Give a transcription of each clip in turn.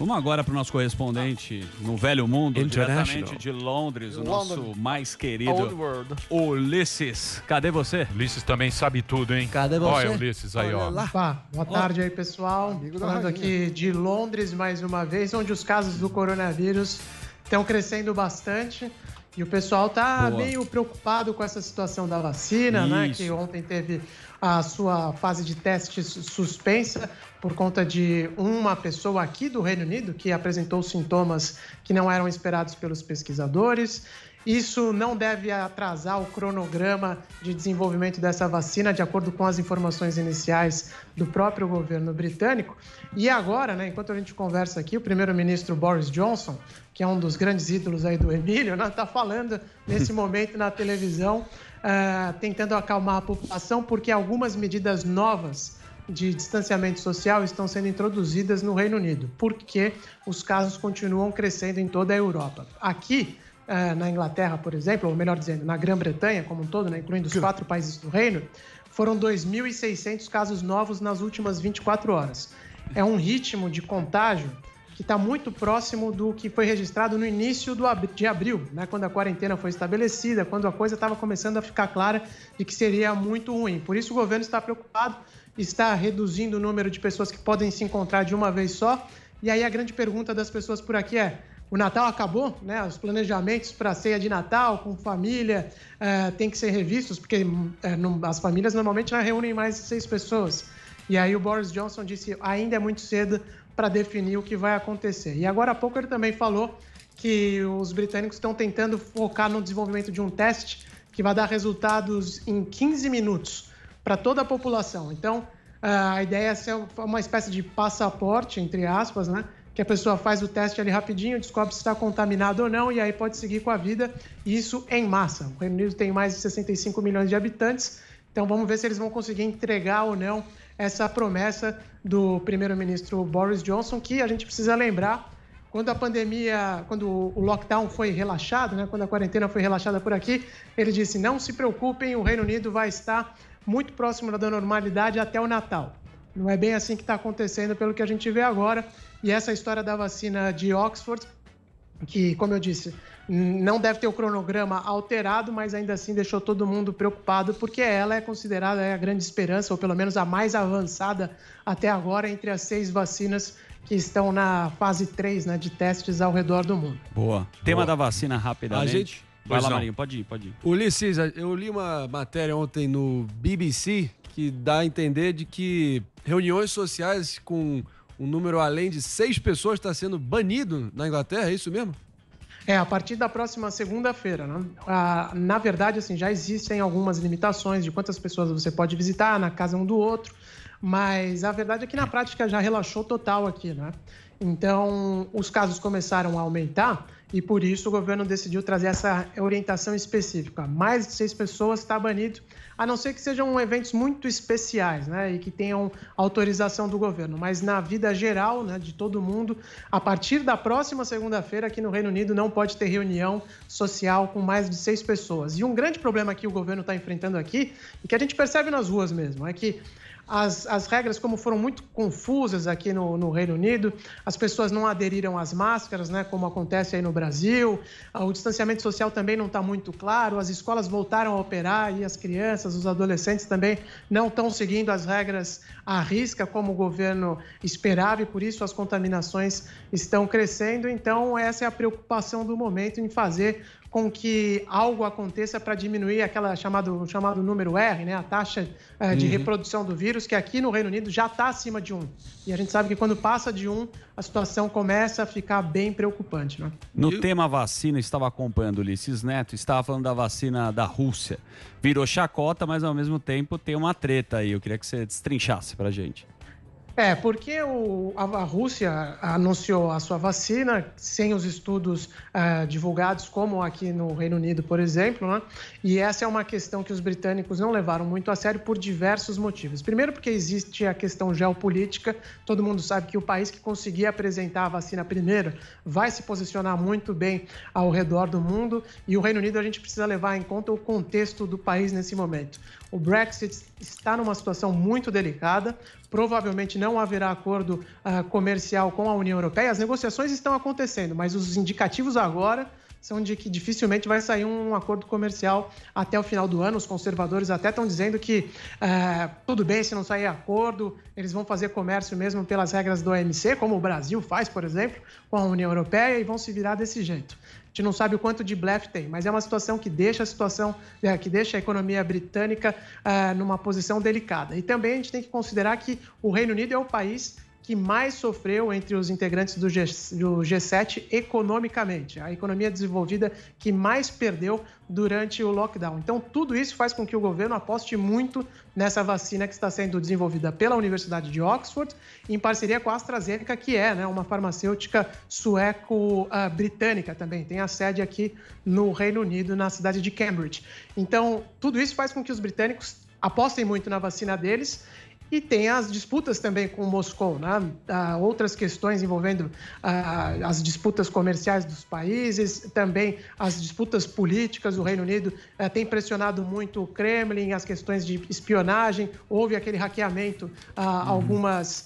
Vamos agora para o nosso correspondente no Velho Mundo, diretamente de Londres, o nosso mais querido Ulisses. Cadê você? Ulisses também sabe tudo, hein? Cadê você? Olha, Ulisses aí, ó. Boa tarde aí, pessoal. Falando aqui de Londres mais uma vez, onde os casos do coronavírus estão crescendo bastante. E o pessoal tá meio preocupado com essa situação da vacina, né? Que ontem teve a sua fase de testes suspensa por conta de uma pessoa aqui do Reino Unido que apresentou sintomas que não eram esperados pelos pesquisadores. Isso não deve atrasar o cronograma de desenvolvimento dessa vacina, de acordo com as informações iniciais do próprio governo britânico. E agora, né, enquanto a gente conversa aqui, o primeiro-ministro Boris Johnson, que é um dos grandes ídolos aí do Emílio, né, está falando nesse momento na televisão, tentando acalmar a população, porque algumas medidas novas de distanciamento social estão sendo introduzidas no Reino Unido, porque os casos continuam crescendo em toda a Europa. Aqui, na Inglaterra, por exemplo, ou melhor dizendo, na Grã-Bretanha como um todo, né, incluindo os 4 países do Reino, foram 2.600 casos novos nas últimas 24 horas. É um ritmo de contágio que está muito próximo do que foi registrado no início de abril, né, quando a quarentena foi estabelecida, quando a coisa estava começando a ficar clara de que seria muito ruim. Por isso o governo está preocupado, está reduzindo o número de pessoas que podem se encontrar de uma vez só. E aí a grande pergunta das pessoas por aqui é: o Natal acabou, né? Os planejamentos para a ceia de Natal com família têm que ser revistos, porque as famílias normalmente não reúnem mais de 6 pessoas. E aí o Boris Johnson disse ainda é muito cedo para definir o que vai acontecer. E agora há pouco ele também falou que os britânicos estão tentando focar no desenvolvimento de um teste que vai dar resultados em 15 minutos para toda a população. Então, a ideia é ser uma espécie de passaporte, entre aspas, né? Que a pessoa faz o teste ali rapidinho, descobre se está contaminado ou não, e aí pode seguir com a vida, e isso em massa. O Reino Unido tem mais de 65 milhões de habitantes, então vamos ver se eles vão conseguir entregar ou não essa promessa do primeiro-ministro Boris Johnson, que a gente precisa lembrar, quando a pandemia, quando o lockdown foi relaxado, né, quando a quarentena foi relaxada por aqui, ele disse: não se preocupem, o Reino Unido vai estar muito próximo da normalidade até o Natal. Não é bem assim que está acontecendo, pelo que a gente vê agora. E essa história da vacina de Oxford, que, como eu disse, não deve ter o cronograma alterado, mas ainda assim deixou todo mundo preocupado, porque ela é considerada a grande esperança, ou pelo menos a mais avançada até agora, entre as 6 vacinas que estão na fase 3, né, de testes ao redor do mundo. Boa. Tema da vacina, rapidamente. Vai lá, Marinho, pode ir. Ulisses, eu li uma matéria ontem no BBC que dá a entender de que reuniões sociais com um número além de 6 pessoas está sendo banido na Inglaterra, é isso mesmo? A partir da próxima segunda-feira, né? Na verdade, assim, já existem algumas limitações de quantas pessoas você pode visitar na casa um do outro, mas a verdade é que na prática já relaxou total aqui, né? Então, os casos começaram a aumentar e por isso o governo decidiu trazer essa orientação específica. Mais de 6 pessoas está banido, a não ser que sejam eventos muito especiais, né, e que tenham autorização do governo. Mas na vida geral, né, de todo mundo, a partir da próxima segunda-feira aqui no Reino Unido não pode ter reunião social com mais de 6 pessoas. E um grande problema que o governo está enfrentando aqui, e que a gente percebe nas ruas mesmo, é que as regras, como foram muito confusas aqui no Reino Unido, as pessoas não aderiram às máscaras, né, como acontece aí no Brasil, o distanciamento social também não está muito claro, as escolas voltaram a operar e as crianças, os adolescentes também não estão seguindo as regras à risca como o governo esperava e por isso as contaminações estão crescendo. Então essa é a preocupação do momento, em fazer com que algo aconteça para diminuir aquela chamado número R, né, a taxa de reprodução do vírus, que aqui no Reino Unido já está acima de 1. E a gente sabe que quando passa de 1, a situação começa a ficar bem preocupante, né? No tema vacina, estava acompanhando o Ulisses Neto, estava falando da vacina da Rússia. Virou chacota, mas ao mesmo tempo tem uma treta aí. Eu queria que você destrinchasse para a gente. Porque a Rússia anunciou a sua vacina sem os estudos divulgados, como aqui no Reino Unido, por exemplo, né? E essa é uma questão que os britânicos não levaram muito a sério por diversos motivos. Primeiro, porque existe a questão geopolítica. Todo mundo sabe que o país que conseguir apresentar a vacina primeiro vai se posicionar muito bem ao redor do mundo. E o Reino Unido, a gente precisa levar em conta o contexto do país nesse momento. O Brexit está numa situação muito delicada, provavelmente não haverá acordo comercial com a União Europeia. As negociações estão acontecendo, mas os indicativos agora são de que dificilmente vai sair um acordo comercial até o final do ano. Os conservadores até estão dizendo que tudo bem se não sair acordo, eles vão fazer comércio mesmo pelas regras do OMC, como o Brasil faz, por exemplo, com a União Europeia, e vão se virar desse jeito. A gente não sabe o quanto de blefe tem, mas é uma situação que deixa a economia britânica numa posição delicada. E também a gente tem que considerar que o Reino Unido é o país que mais sofreu entre os integrantes do G7 economicamente, a economia desenvolvida que mais perdeu durante o lockdown. Então, tudo isso faz com que o governo aposte muito nessa vacina que está sendo desenvolvida pela Universidade de Oxford, em parceria com a AstraZeneca, que é uma farmacêutica sueco-britânica também. Tem a sede aqui no Reino Unido, na cidade de Cambridge. Então, tudo isso faz com que os britânicos apostem muito na vacina deles. E tem as disputas também com Moscou, né? Outras questões envolvendo as disputas comerciais dos países, também as disputas políticas. O Reino Unido tem pressionado muito o Kremlin, as questões de espionagem. Houve aquele hackeamento algumas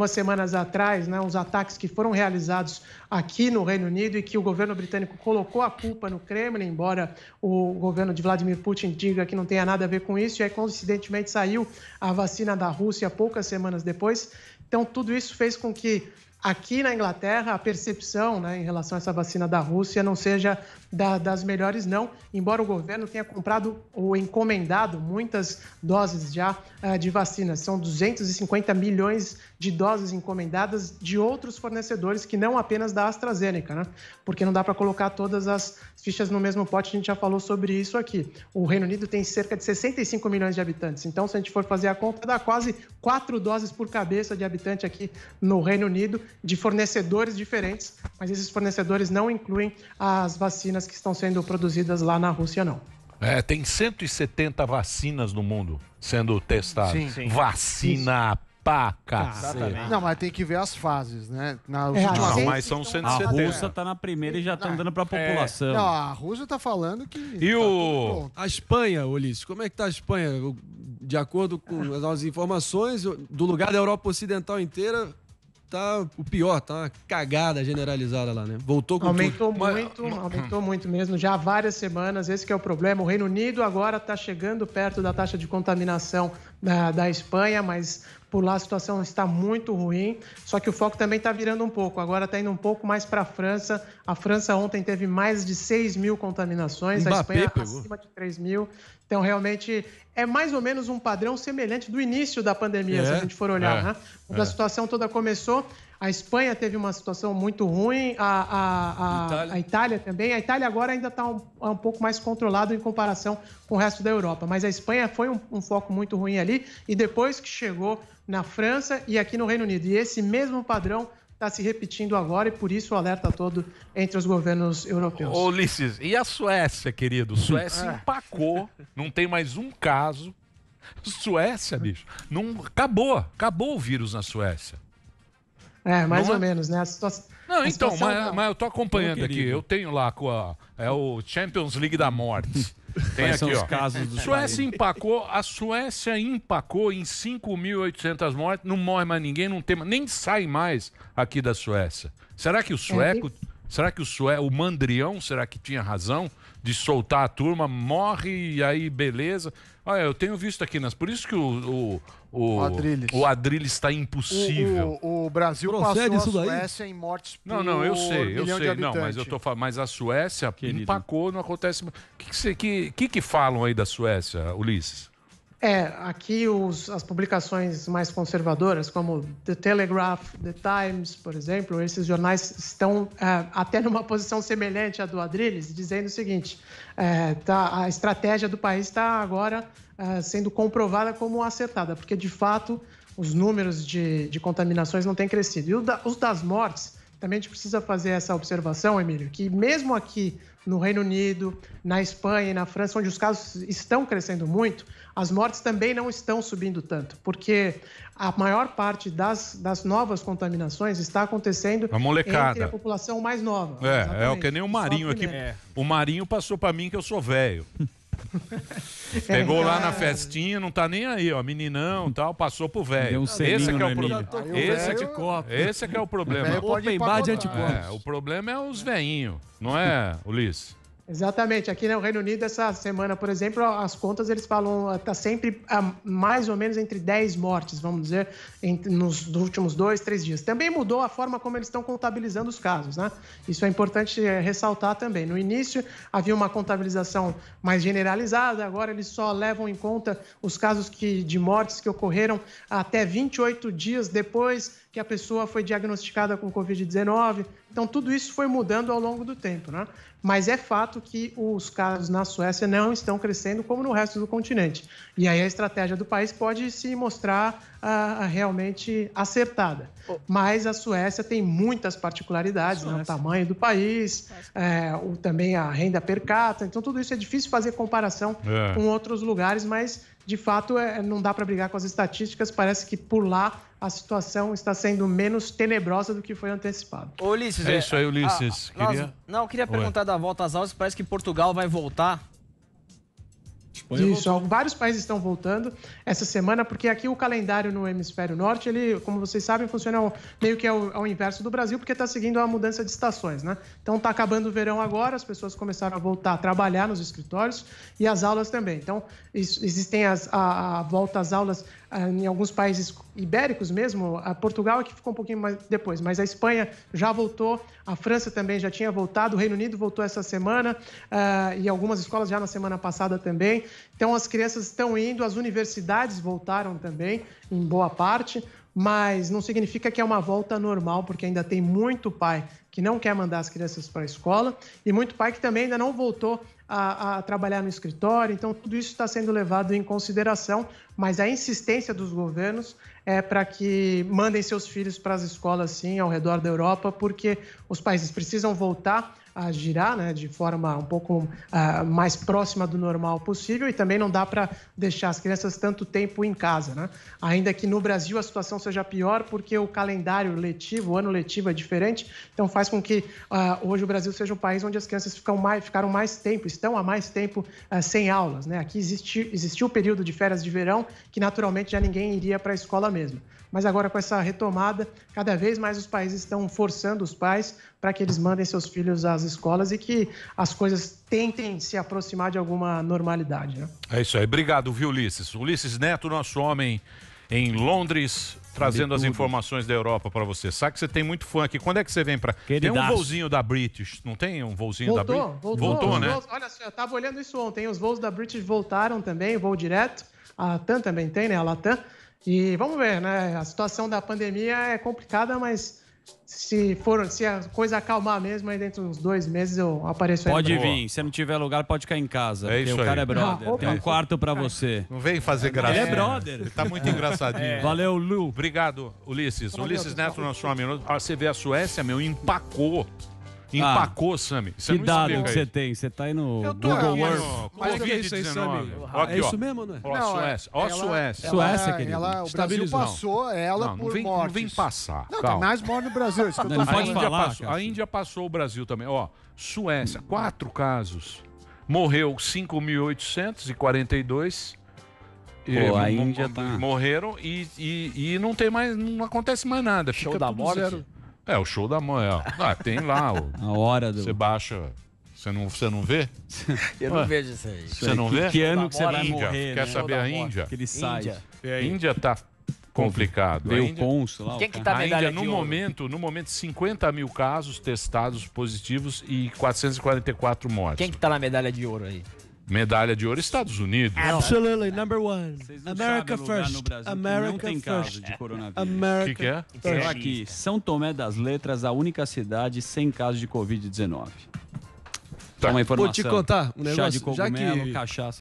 semanas atrás, né? Os ataques que foram realizados aqui no Reino Unido e que o governo britânico colocou a culpa no Kremlin, embora o governo de Vladimir Putin diga que não tenha nada a ver com isso. E aí, coincidentemente, saiu a vacina da Rússia poucas semanas depois. Então, tudo isso fez com que aqui na Inglaterra a percepção, né, em relação a essa vacina da Rússia não seja das melhores, não, embora o governo tenha comprado ou encomendado muitas doses já de vacinas. São 250 milhões de doses encomendadas de outros fornecedores que não apenas da AstraZeneca, né? Porque não dá para colocar todas as fichas no mesmo pote, a gente já falou sobre isso aqui. O Reino Unido tem cerca de 65 milhões de habitantes, então se a gente for fazer a conta, dá quase 4 doses por cabeça de habitante aqui no Reino Unido, de fornecedores diferentes, mas esses fornecedores não incluem as vacinas que estão sendo produzidas lá na Rússia, não. Tem 170 vacinas no mundo sendo testadas. Sim. Vacina pra cacete. Não, mas tem que ver as fases, né? Mas são 170. A Rússia tá na primeira e já tá dando pra população. Não, a Rússia tá falando que... E a Espanha, Ulisses, como é que tá a Espanha? De acordo com as informações, do lugar da Europa Ocidental inteira, tá o pior, tá uma cagada generalizada lá, né? Voltou com aumentou muito mesmo, já há várias semanas, esse que é o problema. O Reino Unido agora está chegando perto da taxa de contaminação da Espanha, mas por lá a situação está muito ruim, só que o foco também está virando um pouco, agora está indo um pouco mais para a França. A França ontem teve mais de 6 mil contaminações, a Espanha acima de 3 mil. Então, realmente, é mais ou menos um padrão semelhante do início da pandemia, se a gente for olhar, né? Quando a situação toda começou, a Espanha teve uma situação muito ruim, a Itália também. A Itália agora ainda está um pouco mais controlado em comparação com o resto da Europa, mas a Espanha foi um foco muito ruim ali, e depois que chegou na França e aqui no Reino Unido. E esse mesmo padrão está se repetindo agora, e por isso o alerta todo entre os governos europeus. Ô, Ulisses, e a Suécia, querido? Suécia empacou, não tem mais um caso. Suécia, bicho, acabou o vírus na Suécia. Mais ou menos, né? Não, então, mas eu tô acompanhando aqui. Eu tenho lá o Champions League da morte. Tem aqui, ó. A Suécia empacou em 5.800 mortes, não morre mais ninguém, nem sai mais aqui da Suécia. Será que o sueco, o mandrião, será que tinha razão de soltar a turma, morre e aí beleza? Olha, eu tenho visto aqui, por isso que o Adrilles está impossível. O Brasil passou a Suécia em mortes por eu sei. Não, mas eu tô falando, mas a Suécia empacou, não acontece. O que falam aí da Suécia, Ulisses? Aqui as publicações mais conservadoras, como The Telegraph, The Times, por exemplo, esses jornais estão até numa posição semelhante à do Adrilles, dizendo o seguinte: a estratégia do país está agora sendo comprovada como acertada, porque de fato os números de contaminações não têm crescido. E os das mortes, também a gente precisa fazer essa observação, Emílio, que mesmo aqui no Reino Unido, na Espanha e na França, onde os casos estão crescendo muito, as mortes também não estão subindo tanto, porque a maior parte das novas contaminações está acontecendo entre a população mais nova. É o que nem o Marinho aqui. O Marinho passou para mim que eu sou velho. Pegou lá na festinha, não tá nem aí, ó. Meninão e tal, passou pro velho. Esse é que é o problema. Esse é que é o problema. Open bar de anticorpos. O problema é os veinhos, não é, Ulisses? Exatamente. Aqui no Reino Unido, essa semana, por exemplo, as contas, eles falam, está sempre mais ou menos entre 10 mortes, vamos dizer, nos últimos 2, 3 dias. Também mudou a forma como eles estão contabilizando os casos, né? Isso é importante ressaltar também. No início, havia uma contabilização mais generalizada, agora eles só levam em conta os casos de mortes que ocorreram até 28 dias depois que a pessoa foi diagnosticada com Covid-19. Então, tudo isso foi mudando ao longo do tempo, né? Mas é fato que os casos na Suécia não estão crescendo como no resto do continente. E aí a estratégia do país pode se mostrar realmente acertada. Mas a Suécia tem muitas particularidades, né? O tamanho do país, também a renda per capita. Então, tudo isso é difícil fazer comparação com outros lugares, mas, de fato, não dá para brigar com as estatísticas. Parece que por lá a situação está sendo menos tenebrosa do que foi antecipado. Ô, Ulisses, é isso aí, Ulisses. Eu queria perguntar da volta às aulas. Parece que Portugal vai voltar. Isso, vários países estão voltando essa semana, porque aqui o calendário no hemisfério norte, ele, como vocês sabem, funciona meio que ao inverso do Brasil, porque está seguindo a mudança de estações, né? Então está acabando o verão agora, as pessoas começaram a voltar a trabalhar nos escritórios e as aulas também. Então existem a volta às aulas em alguns países ibéricos mesmo. A Portugal é que ficou um pouquinho mais depois, mas a Espanha já voltou, a França também já tinha voltado, o Reino Unido voltou essa semana e algumas escolas já na semana passada também. Então as crianças estão indo, as universidades voltaram também, em boa parte, mas não significa que é uma volta normal, porque ainda tem muito pai que não quer mandar as crianças para a escola e muito pai que também ainda não voltou a trabalhar no escritório. Então, tudo isso está sendo levado em consideração, mas a insistência dos governos é para que mandem seus filhos para as escolas, sim, ao redor da Europa, porque os países precisam voltar a girar, né, de forma um pouco mais próxima do normal possível, e também não dá para deixar as crianças tanto tempo em casa, né? Ainda que no Brasil a situação seja pior, porque o calendário letivo, o ano letivo é diferente, então faz com que hoje o Brasil seja um país onde as crianças ficaram mais tempo, estão há mais tempo sem aulas, né? Aqui existiu o período de férias de verão, que naturalmente já ninguém iria para a escola mesmo. Mas agora, com essa retomada, cada vez mais os países estão forçando os pais para que eles mandem seus filhos às escolas e que as coisas tentem se aproximar de alguma normalidade, né? É isso aí. Obrigado, viu, Ulisses? Ulisses Neto, nosso homem em Londres, trazendo as informações da Europa para você. Sabe que você tem muito fã aqui. Quando é que você vem para... Tem um voozinho da British, não tem um voozinho da British? Voltou, né? Olha só, eu estava olhando isso ontem. Os voos da British voltaram também, voo direto. A Latam também tem, né? A Latam. E vamos ver, né? A situação da pandemia é complicada, mas se a coisa acalmar mesmo, aí dentro de uns 2 meses eu apareço aí. Pode vir, se não tiver lugar, pode ficar em casa. É isso aí. O cara é brother. Tem um quarto pra você. Não vem fazer graça. Ele é brother. Ele tá muito engraçadinho. Valeu, Lu. Obrigado, Ulisses. Ulisses Neto, nosso amigo. Você vê a Suécia, empacou. Empacou, Sami. Que dado que você tem? Você tá aí no Google Earth. Covid-19. É isso mesmo, não é? Suécia. Ó, Suécia. Suécia, querido. O Brasil passou ela por mortes. Não vem passar. Não, tem mais morte no Brasil. Isso que eu tô falando. A Índia passou o Brasil também. Ó, Suécia, 4 casos. Morreu 5.842. A Índia tá... Morreram e não tem mais, não acontece mais nada. Show Fica da tudo morte? Zero. É, o show da morte. Tem lá. A hora do... Você baixa. Você não vê? Eu não vejo isso aí. Você não vê? Que ano que você vai Índia. morrer, Quer né? saber a Índia? Aquele site. Índia tá complicado. Veio o cônsul lá. Quem que tá A medalha Índia, de no momento, 50 mil casos testados positivos e 444 mortes. Quem que tá na medalha de ouro aí? Medalha de ouro, Estados Unidos. Absolutely, number one. Vocês não America sabem lugar first. no Brasil que America não tem first. caso de coronavírus. O America que é? Então, aqui, São Tomé das Letras, a única cidade sem casos de Covid-19. Tá. Uma informação. Vou te contar um Chá negócio. de cogumelo, cachaça